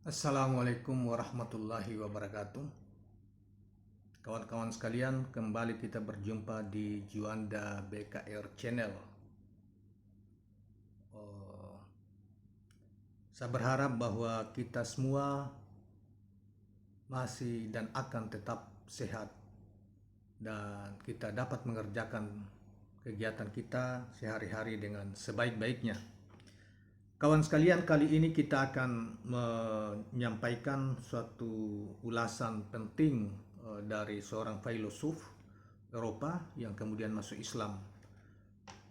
Assalamualaikum warahmatullahi wabarakatuh. Kawan-kawan sekalian, kembali kita berjumpa di Juanda BKR Channel. Oh, saya berharap bahwa kita semua masih dan akan tetap sehat dan kita dapat mengerjakan kegiatan kita sehari-hari dengan sebaik-baiknya. Kawan sekalian, kali ini kita akan menyampaikan suatu ulasan penting dari seorang filosof Eropa yang kemudian masuk Islam.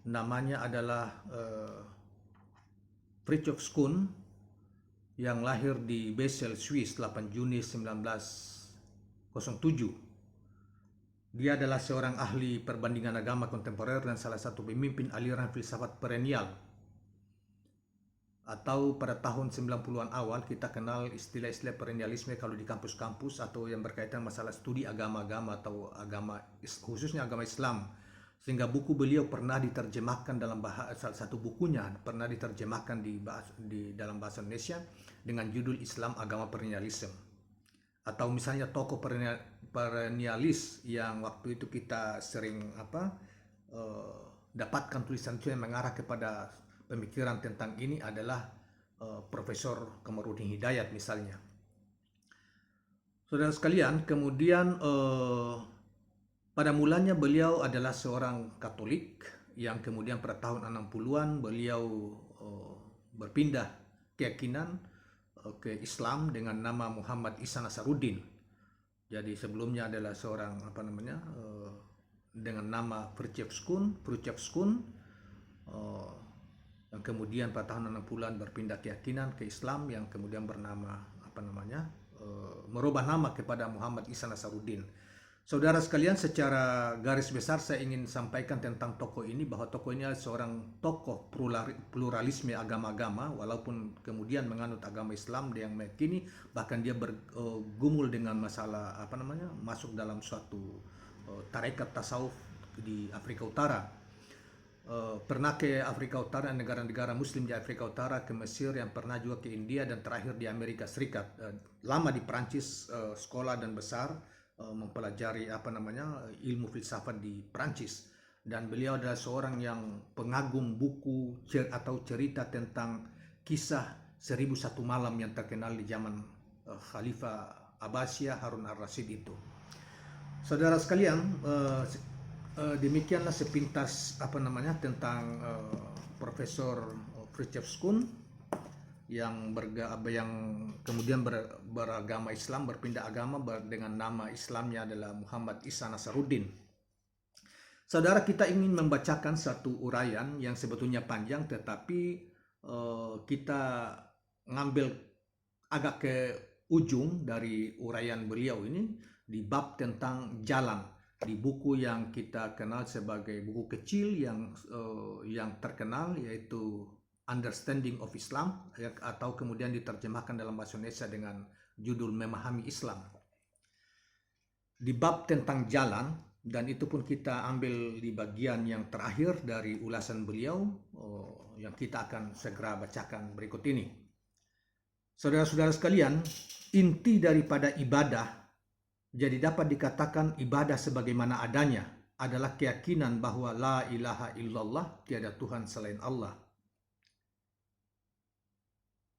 Namanya adalah Fritjof Kuhn, yang lahir di Basel, Swiss 8 Juni 1907. Dia adalah seorang ahli perbandingan agama kontemporer dan salah satu pemimpin aliran filsafat perennial. Atau pada tahun 90-an awal kita kenal istilah-istilah perennialisme kalau di kampus-kampus atau yang berkaitan masalah studi agama-agama atau agama, khususnya agama Islam. Sehingga buku beliau pernah diterjemahkan dalam salah satu bukunya pernah diterjemahkan di dalam bahasa Indonesia dengan judul Islam Agama Perennialisme. Atau misalnya tokoh perennialis yang waktu itu kita sering dapatkan tulisan itu yang mengarah kepada pemikiran tentang ini adalah Profesor Kamarudin Hidayat misalnya. Saudara sekalian, kemudian pada mulanya beliau adalah seorang Katolik yang kemudian pada tahun 60-an beliau berpindah keyakinan ke Islam dengan nama Muhammad Isa Nasaruddin. Jadi sebelumnya adalah seorang dengan nama Fritjof Kuhn, yang kemudian pada tahun 60-an berpindah keyakinan ke Islam yang kemudian bernama merubah nama kepada Muhammad Isa Nasaruddin. Saudara sekalian, secara garis besar saya ingin sampaikan tentang tokoh ini bahwa tokoh ini adalah seorang tokoh pluralisme agama-agama, walaupun kemudian menganut agama Islam yang meyakini bahkan dia bergumul dengan masalah masuk dalam suatu tarekat tasawuf di Afrika Utara. Pernah ke Afrika Utara, negara-negara Muslim di Afrika Utara, ke Mesir, yang pernah juga ke India dan terakhir di Amerika Serikat. Lama di Prancis, sekolah dan besar mempelajari ilmu filsafat di Prancis. Dan beliau adalah seorang yang pengagum buku atau cerita tentang kisah 1001 malam yang terkenal di zaman Khalifah Abbasiyah Harun ar-Rasyid itu. Saudara sekalian, demikianlah sepintas tentang Profesor Fritjof Kuhn yang kemudian beragama Islam, berpindah agama dengan nama Islamnya adalah Muhammad Isa Nasaruddin. Saudara, kita ingin membacakan satu uraian yang sebetulnya panjang, tetapi kita ngambil agak ke ujung dari uraian beliau ini di bab tentang jalan, di buku yang kita kenal sebagai buku kecil yang terkenal, yaitu Understanding of Islam, atau kemudian diterjemahkan dalam bahasa Indonesia dengan judul Memahami Islam. Di bab tentang jalan, dan itu pun kita ambil di bagian yang terakhir dari ulasan beliau yang kita akan segera bacakan berikut ini. Saudara-saudara sekalian, inti daripada ibadah, jadi dapat dikatakan ibadah sebagaimana adanya, adalah keyakinan bahwa la ilaha illallah, tiada Tuhan selain Allah.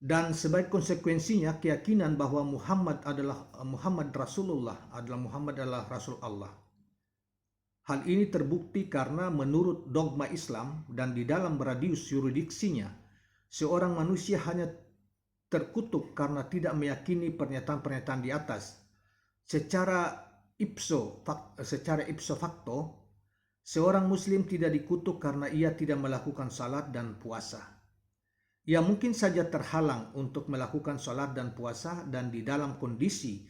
Dan sebagai konsekuensinya keyakinan bahwa Muhammad Rasulullah adalah Rasul Allah. Hal ini terbukti karena menurut dogma Islam dan di dalam radius yuridiksinya, seorang manusia hanya terkutuk karena tidak meyakini pernyataan-pernyataan di atas. Secara ipso facto, seorang muslim tidak dikutuk karena ia tidak melakukan salat dan puasa. Ia mungkin saja terhalang untuk melakukan salat dan puasa dan di dalam kondisi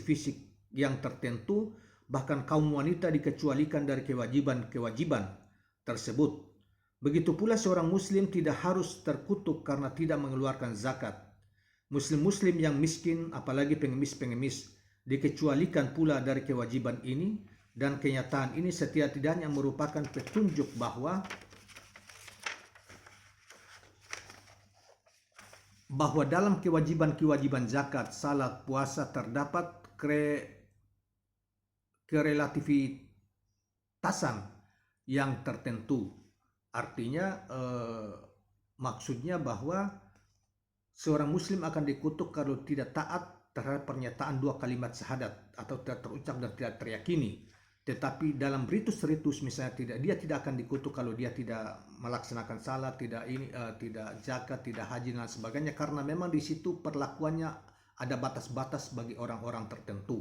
fisik yang tertentu, bahkan kaum wanita dikecualikan dari kewajiban tersebut. Begitu pula seorang muslim tidak harus terkutuk karena tidak mengeluarkan zakat. Muslim-muslim yang miskin, apalagi pengemis-pengemis, dikecualikan pula dari kewajiban ini, dan kenyataan ini setidak-tidaknya merupakan petunjuk bahwa bahwa dalam kewajiban-kewajiban zakat, salat, puasa terdapat kerelativitasan yang tertentu. Artinya maksudnya bahwa seorang muslim akan dikutuk kalau tidak taat terhadap pernyataan dua kalimat syahadat atau tidak terucap dan tidak teryakini. Tetapi dalam ritus-ritus misalnya dia tidak akan dikutuk kalau dia tidak melaksanakan salat, tidak zakat, tidak haji dan sebagainya, karena memang di situ perlakuannya ada batas-batas bagi orang-orang tertentu.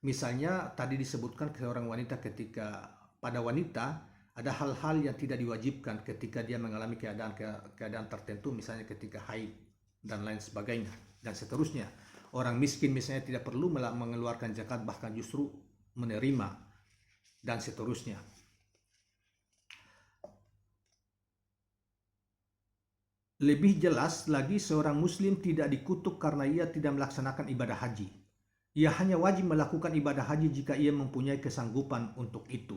Misalnya tadi disebutkan ke orang wanita, ketika pada wanita ada hal-hal yang tidak diwajibkan ketika dia mengalami keadaan tertentu, misalnya ketika haid dan lain sebagainya dan seterusnya. Orang miskin misalnya tidak perlu mengeluarkan zakat, bahkan justru menerima dan seterusnya. Lebih jelas lagi, seorang muslim tidak dikutuk karena ia tidak melaksanakan ibadah haji. Ia hanya wajib melakukan ibadah haji jika ia mempunyai kesanggupan untuk itu.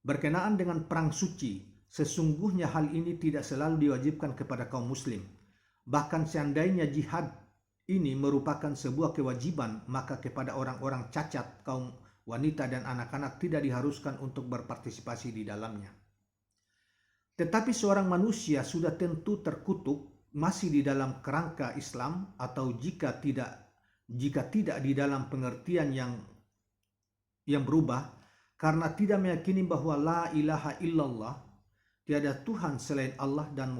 Berkenaan dengan perang suci, sesungguhnya hal ini tidak selalu diwajibkan kepada kaum muslim. Bahkan seandainya jihad ini merupakan sebuah kewajiban, maka kepada orang-orang cacat, kaum wanita dan anak-anak tidak diharuskan untuk berpartisipasi di dalamnya. Tetapi seorang manusia sudah tentu terkutuk masih di dalam kerangka Islam, atau jika tidak di dalam pengertian yang berubah, karena tidak meyakini bahwa la ilaha illallah, tiada Tuhan selain Allah, dan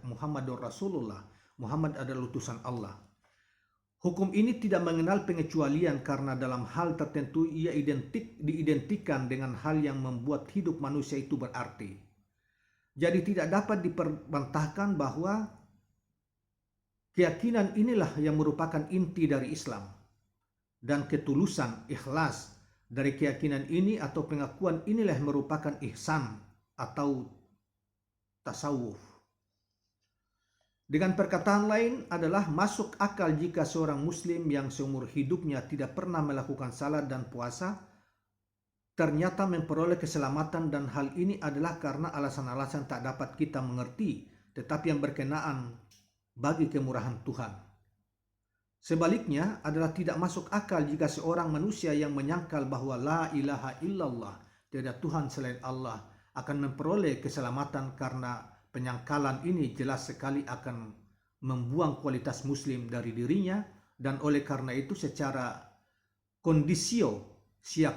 Muhammadur Rasulullah, Muhammad adalah utusan Allah. Hukum ini tidak mengenal pengecualian karena dalam hal tertentu ia diidentikan dengan hal yang membuat hidup manusia itu berarti. Jadi tidak dapat diperbantahkan bahwa keyakinan inilah yang merupakan inti dari Islam, dan ketulusan, ikhlas dari keyakinan ini atau pengakuan inilah yang merupakan ihsan atau tasawuf. Dengan perkataan lain adalah masuk akal jika seorang muslim yang seumur hidupnya tidak pernah melakukan salat dan puasa ternyata memperoleh keselamatan, dan hal ini adalah karena alasan-alasan tak dapat kita mengerti tetapi yang berkenaan bagi kemurahan Tuhan. Sebaliknya adalah tidak masuk akal jika seorang manusia yang menyangkal bahwa la ilaha illallah, tiada Tuhan selain Allah, akan memperoleh keselamatan, karena penyangkalan ini jelas sekali akan membuang kualitas muslim dari dirinya, dan oleh karena itu secara kondisio sine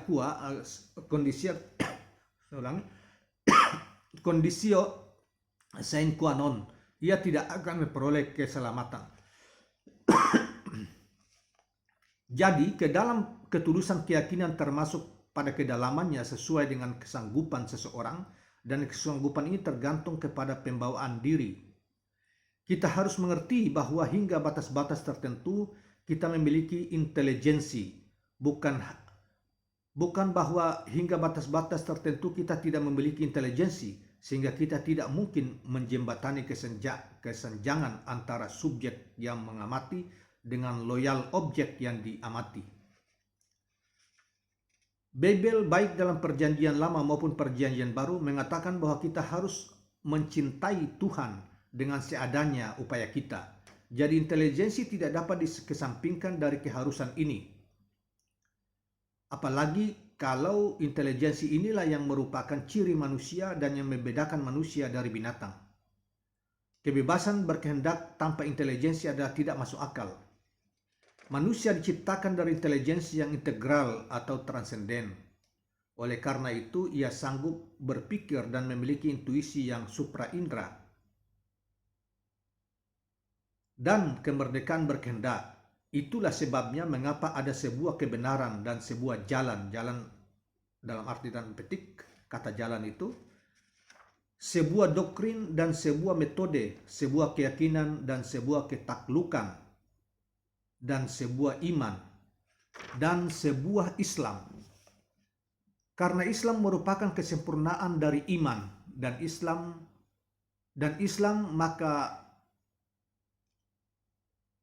qua non, ia tidak akan memperoleh keselamatan. Jadi ke dalam ketulusan keyakinan termasuk pada kedalamannya sesuai dengan kesanggupan seseorang, dan kesanggupan ini tergantung kepada pembawaan diri. Kita harus mengerti bahwa hingga batas-batas tertentu kita memiliki intelijensi, bukan bahwa hingga batas-batas tertentu kita tidak memiliki intelijensi, sehingga kita tidak mungkin menjembatani kesenjangan antara subjek yang mengamati dengan loyal objek yang diamati. Bible baik dalam perjanjian lama maupun perjanjian baru mengatakan bahwa kita harus mencintai Tuhan dengan seadanya upaya kita. Jadi intelijensi tidak dapat dikesampingkan dari keharusan ini. Apalagi kalau intelijensi inilah yang merupakan ciri manusia dan yang membedakan manusia dari binatang. Kebebasan berkehendak tanpa intelijensi adalah tidak masuk akal. Manusia diciptakan dari intelijensi yang integral atau transenden. Oleh karena itu, ia sanggup berpikir dan memiliki intuisi yang supraindra dan kemerdekaan berkehendak. Itulah sebabnya mengapa ada sebuah kebenaran dan sebuah jalan dalam arti dan petik kata jalan itu, sebuah doktrin dan sebuah metode, sebuah keyakinan dan sebuah ketaklukan, dan sebuah iman, dan sebuah Islam. Karena Islam merupakan kesempurnaan dari iman dan Islam,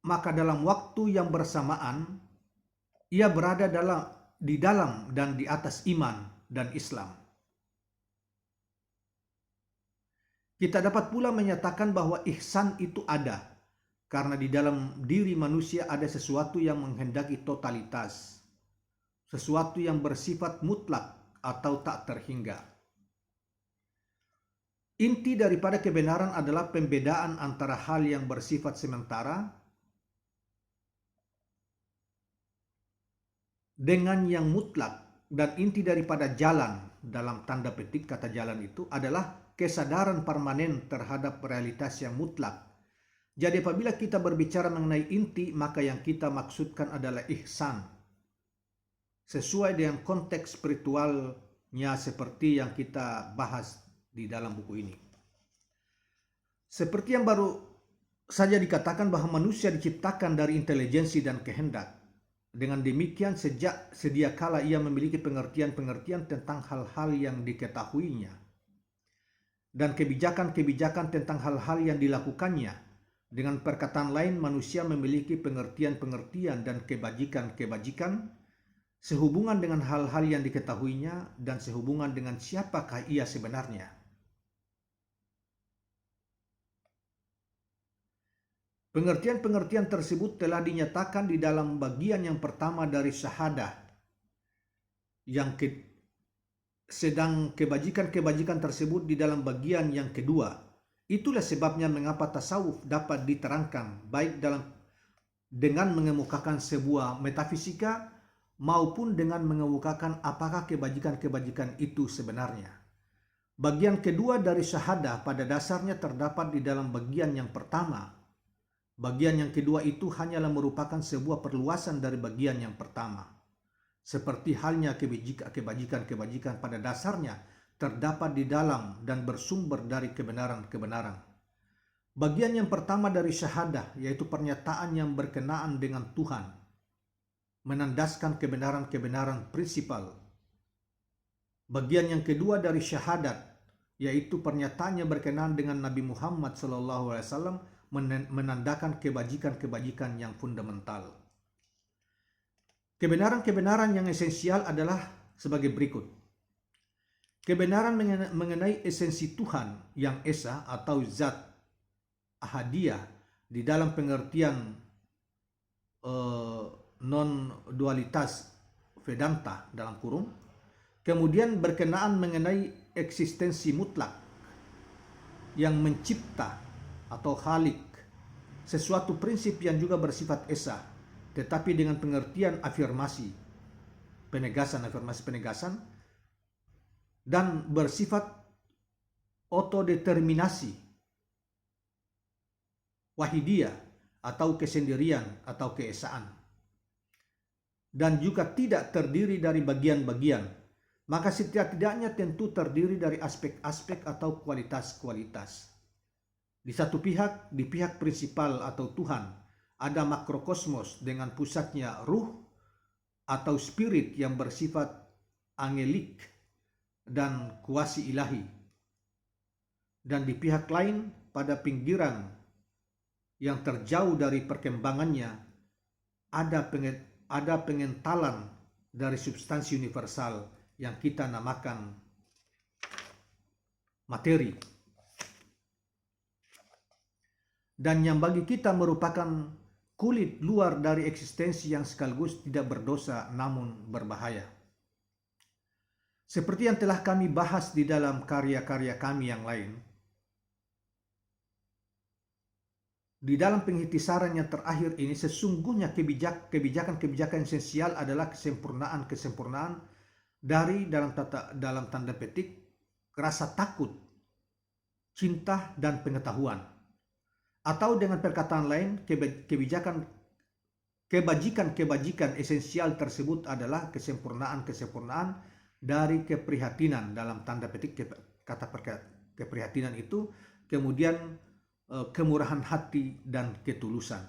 maka dalam waktu yang bersamaan ia berada di dalam dan di atas iman dan Islam. Kita dapat pula menyatakan bahwa ihsan itu ada, karena di dalam diri manusia ada sesuatu yang menghendaki totalitas, sesuatu yang bersifat mutlak atau tak terhingga. Inti daripada kebenaran adalah pembedaan antara hal yang bersifat sementara dengan yang mutlak, dan inti daripada jalan, dalam tanda petik kata jalan itu, adalah kesadaran permanen terhadap realitas yang mutlak. Jadi apabila kita berbicara mengenai inti, maka yang kita maksudkan adalah ihsan, sesuai dengan konteks spiritualnya seperti yang kita bahas di dalam buku ini. Seperti yang baru saja dikatakan bahwa manusia diciptakan dari intelijensi dan kehendak. Dengan demikian sejak sedia kala ia memiliki pengertian-pengertian tentang hal-hal yang diketahuinya dan kebijakan-kebijakan tentang hal-hal yang dilakukannya. Dengan perkataan lain, manusia memiliki pengertian-pengertian dan kebajikan-kebajikan sehubungan dengan hal-hal yang diketahuinya dan sehubungan dengan siapakah ia sebenarnya. Pengertian-pengertian tersebut telah dinyatakan di dalam bagian yang pertama dari syahadah, sedang kebajikan-kebajikan tersebut di dalam bagian yang kedua. Itulah sebabnya mengapa tasawuf dapat diterangkan baik dengan mengemukakan sebuah metafisika maupun dengan mengemukakan apakah kebajikan-kebajikan itu sebenarnya. Bagian kedua dari syahadah pada dasarnya terdapat di dalam bagian yang pertama. Bagian yang kedua itu hanyalah merupakan sebuah perluasan dari bagian yang pertama. Seperti halnya kebajikan-kebajikan pada dasarnya terdapat di dalam dan bersumber dari kebenaran-kebenaran. Bagian yang pertama dari syahadah yaitu pernyataan yang berkenaan dengan Tuhan, menandaskan kebenaran-kebenaran prinsipal. Bagian yang kedua dari syahadat yaitu pernyataan yang berkenaan dengan Nabi Muhammad SAW, menandakan kebajikan-kebajikan yang fundamental. Kebenaran-kebenaran yang esensial adalah sebagai berikut. Kebenaran mengenai esensi Tuhan yang esa atau zat ahadiyah di dalam pengertian non-dualitas Vedanta dalam kurung. Kemudian berkenaan mengenai eksistensi mutlak yang mencipta atau khalik, sesuatu prinsip yang juga bersifat esa, tetapi dengan pengertian afirmasi, penegasan, dan bersifat otodeterminasi, wahidiyah atau kesendirian atau keesaan, dan juga tidak terdiri dari bagian-bagian, maka setidak-tidaknya tentu terdiri dari aspek-aspek atau kualitas-kualitas. Di satu pihak, di pihak prinsipal atau Tuhan, ada makrokosmos dengan pusatnya ruh atau spirit yang bersifat angelik dan kuasi ilahi. Dan di pihak lain, pada pinggiran yang terjauh dari perkembangannya, ada pengentalan dari substansi universal yang kita namakan materi, dan yang bagi kita merupakan kulit luar dari eksistensi yang sekaligus tidak berdosa namun berbahaya. Seperti yang telah kami bahas di dalam karya-karya kami yang lain, di dalam penghitisaran yang terakhir ini, sesungguhnya kebijakan-kebijakan esensial adalah kesempurnaan dari dalam tanda petik rasa takut, cinta, dan pengetahuan. Atau dengan perkataan lain, kebajikan-kebajikan esensial tersebut adalah kesempurnaan dari keprihatinan, dalam tanda petik kata keprihatinan itu, kemudian kemurahan hati dan ketulusan.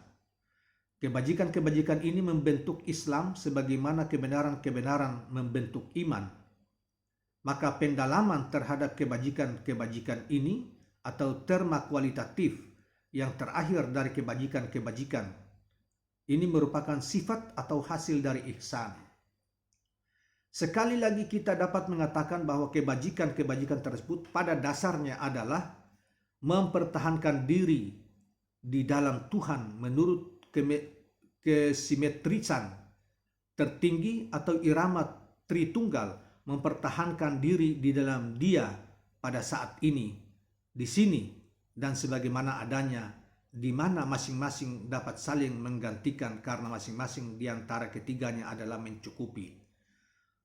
Kebajikan-kebajikan ini membentuk Islam sebagaimana kebenaran-kebenaran membentuk iman. Maka pendalaman terhadap kebajikan-kebajikan ini atau terma kualitatif yang terakhir dari kebajikan-kebajikan ini merupakan sifat atau hasil dari ihsan. Sekali lagi kita dapat mengatakan bahwa kebajikan-kebajikan tersebut pada dasarnya adalah mempertahankan diri di dalam Tuhan menurut kesimetrisan tertinggi atau irama Tritunggal, mempertahankan diri di dalam Dia pada saat ini, di sini, dan sebagaimana adanya, di mana masing-masing dapat saling menggantikan karena masing-masing di antara ketiganya adalah mencukupi.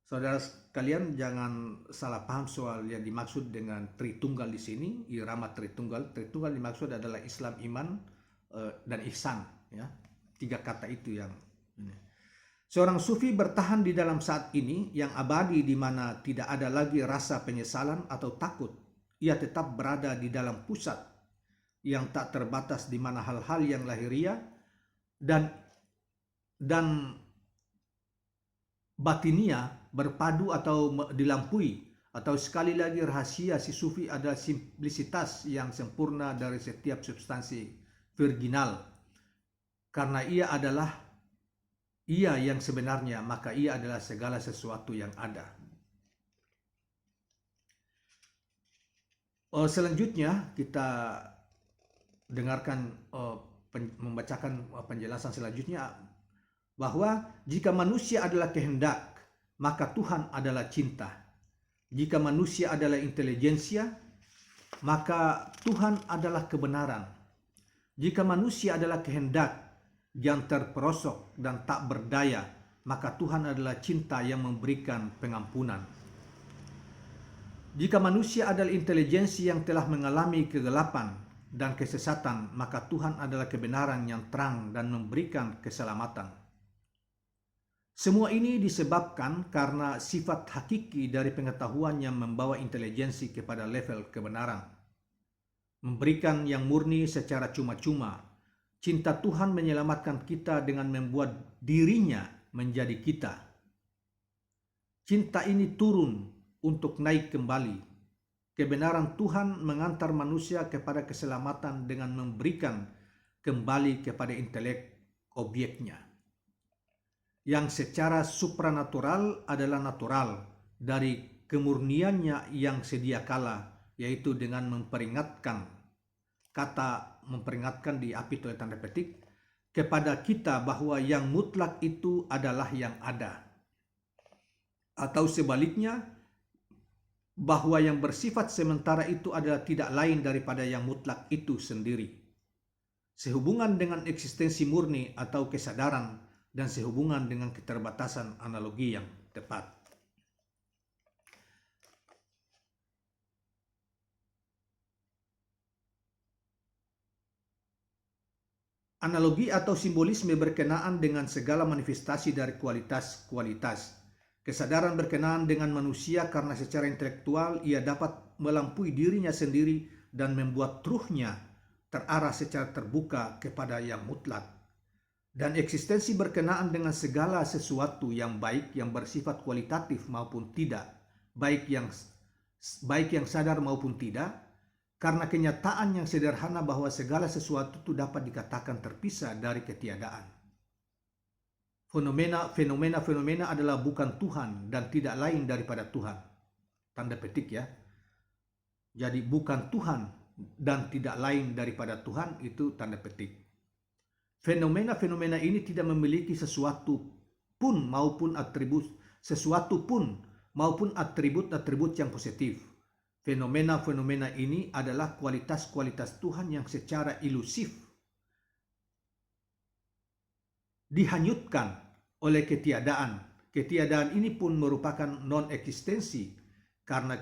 Saudara sekalian, jangan salah paham soal yang dimaksud dengan Tritunggal di sini, irama Tritunggal. Tritunggal dimaksud adalah Islam, iman, dan ihsan, ya. 3 kata itu yang ini. Seorang sufi bertahan di dalam saat ini yang abadi, di mana tidak ada lagi rasa penyesalan atau takut. Ia tetap berada di dalam pusat yang tak terbatas, di mana hal-hal yang lahiriah dan batinia berpadu atau dilampaui. Atau sekali lagi, rahasia si sufi adalah simplisitas yang sempurna dari setiap substansi virginal. Karena ia adalah ia yang sebenarnya, maka ia adalah segala sesuatu yang ada. Selanjutnya kita dengarkan membacakan penjelasan selanjutnya, bahwa jika manusia adalah kehendak, maka Tuhan adalah cinta. Jika manusia adalah intelijensia, maka Tuhan adalah kebenaran. Jika manusia adalah kehendak yang terperosok dan tak berdaya, maka Tuhan adalah cinta yang memberikan pengampunan. Jika manusia adalah intelijensi yang telah mengalami kegelapan dan kesesatan, maka Tuhan adalah kebenaran yang terang dan memberikan keselamatan. Semua ini disebabkan karena sifat hakiki dari pengetahuan yang membawa intelijensi kepada level kebenaran. Memberikan yang murni secara cuma-cuma. Cinta Tuhan menyelamatkan kita dengan membuat dirinya menjadi kita. Cinta ini turun untuk naik kembali. Kebenaran Tuhan mengantar manusia kepada keselamatan dengan memberikan kembali kepada intelek objeknya, yang secara supranatural adalah natural dari kemurniannya yang sedia kala, yaitu dengan memperingatkan, kata memperingatkan diapit oleh tanda petik, kepada kita bahwa yang mutlak itu adalah yang ada. Atau sebaliknya, bahwa yang bersifat sementara itu adalah tidak lain daripada yang mutlak itu sendiri. Sehubungan dengan eksistensi murni atau kesadaran, dan sehubungan dengan keterbatasan analogi yang tepat. Analogi atau simbolisme berkenaan dengan segala manifestasi dari kualitas-kualitas. Kesadaran berkenaan dengan manusia karena secara intelektual ia dapat melampaui dirinya sendiri dan membuat ruhnya terarah secara terbuka kepada yang mutlak. Dan eksistensi berkenaan dengan segala sesuatu yang baik, yang bersifat kualitatif maupun tidak, baik yang sadar maupun tidak, karena kenyataan yang sederhana bahwa segala sesuatu itu dapat dikatakan terpisah dari ketiadaan. Fenomena adalah bukan Tuhan dan tidak lain daripada Tuhan. Tanda petik, ya. Jadi bukan Tuhan dan tidak lain daripada Tuhan, itu tanda petik. Fenomena-fenomena ini tidak memiliki sesuatu pun maupun atribut-atribut yang positif. Fenomena-fenomena ini adalah kualitas-kualitas Tuhan yang secara ilusif dihanyutkan oleh ketiadaan. Ketiadaan ini pun merupakan non-eksistensi karena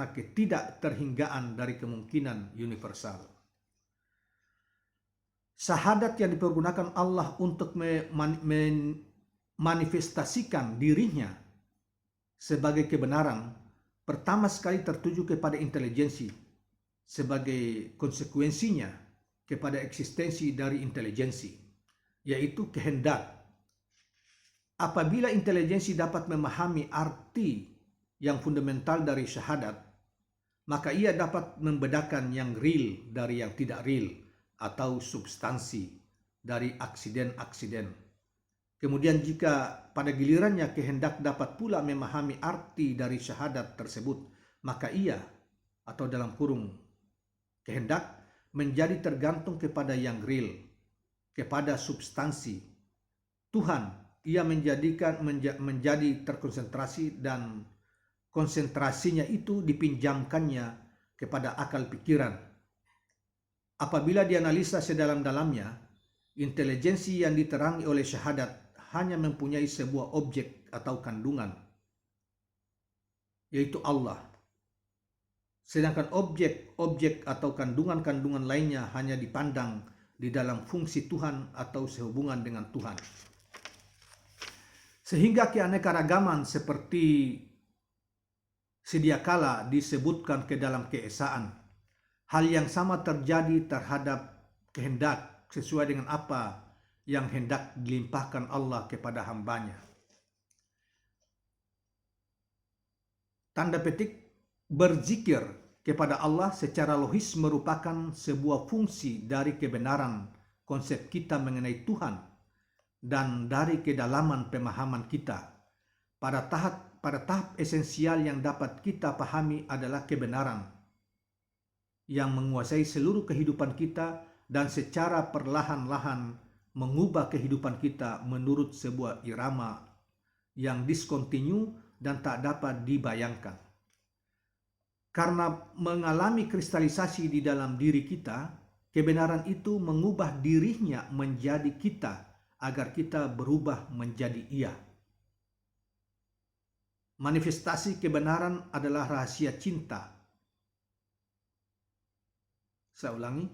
ketidakterhinggaan dari kemungkinan universal. Syahadat yang dipergunakan Allah untuk memanifestasikan dirinya sebagai kebenaran pertama sekali tertuju kepada intelijensi, sebagai konsekuensinya kepada eksistensi dari intelijensi, yaitu kehendak. Apabila intelijensi dapat memahami arti yang fundamental dari syahadat, maka ia dapat membedakan yang real dari yang tidak real, atau substansi dari aksiden-aksiden. Kemudian jika pada gilirannya kehendak dapat pula memahami arti dari syahadat tersebut, maka ia, atau dalam kurung kehendak menjadi tergantung kepada yang real, kepada substansi. Tuhan, ia menjadi terkonsentrasi dan konsentrasinya itu dipinjamkannya kepada akal pikiran. Apabila dianalisa sedalam-dalamnya, intelijensi yang diterangi oleh syahadat hanya mempunyai sebuah objek atau kandungan, yaitu Allah. Sedangkan objek-objek atau kandungan-kandungan lainnya hanya dipandang di dalam fungsi Tuhan atau sehubungan dengan Tuhan. Sehingga keanekaragaman seperti sedia kala disebutkan ke dalam keesaan, hal yang sama terjadi terhadap kehendak sesuai dengan apa yang hendak dilimpahkan Allah kepada hambanya. Tanda petik, berzikir kepada Allah secara logis merupakan sebuah fungsi dari kebenaran konsep kita mengenai Tuhan dan dari kedalaman pemahaman kita. Pada tahap esensial yang dapat kita pahami adalah kebenaran yang menguasai seluruh kehidupan kita dan secara perlahan-lahan mengubah kehidupan kita menurut sebuah irama yang diskontinu dan tak dapat dibayangkan. Karena mengalami kristalisasi di dalam diri kita, kebenaran itu mengubah dirinya menjadi kita agar kita berubah menjadi ia. Manifestasi kebenaran adalah rahasia cinta. Saya ulangi.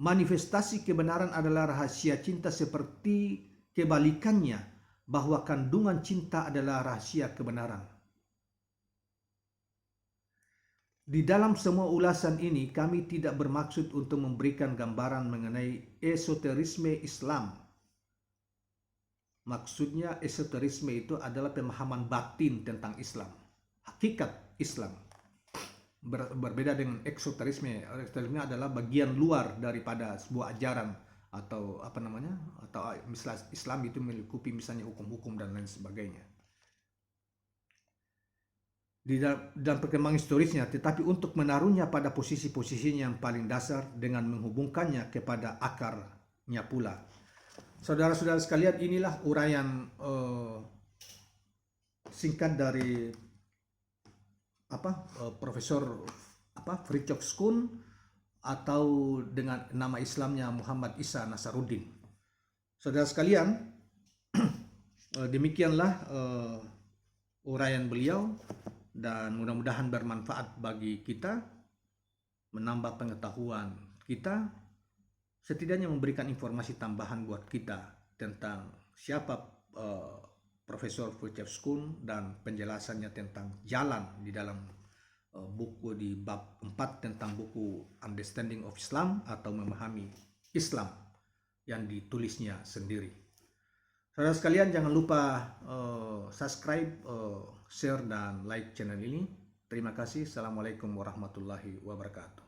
Manifestasi kebenaran adalah rahasia cinta seperti kebalikannya, bahwa kandungan cinta adalah rahasia kebenaran. Di dalam semua ulasan ini, kami tidak bermaksud untuk memberikan gambaran mengenai esoterisme Islam. Maksudnya esoterisme itu adalah pemahaman batin tentang Islam, hakikat Islam. Berbeda dengan eksoterisme. Eksoterisme adalah bagian luar daripada sebuah ajaran atau atau misalnya Islam itu melingkupi misalnya hukum-hukum dan lain sebagainya. Di dalam perkembangan historisnya, tetapi untuk menaruhnya pada posisi-posisinya yang paling dasar dengan menghubungkannya kepada akarnya pula. Saudara-saudara sekalian, inilah uraian singkat dari Profesor Fritjof Schuon, atau dengan nama Islamnya Muhammad Isa Nasaruddin. Saudara sekalian, demikianlah uraian beliau. Dan mudah-mudahan bermanfaat bagi kita, menambah pengetahuan kita, setidaknya memberikan informasi tambahan buat kita tentang siapa Profesor Fritjof Schuon dan penjelasannya tentang jalan di dalam buku di bab 4 tentang buku Understanding of Islam atau memahami Islam yang ditulisnya sendiri. Saudara sekalian, jangan lupa subscribe, share, dan like channel ini. Terima kasih. Assalamualaikum warahmatullahi wabarakatuh.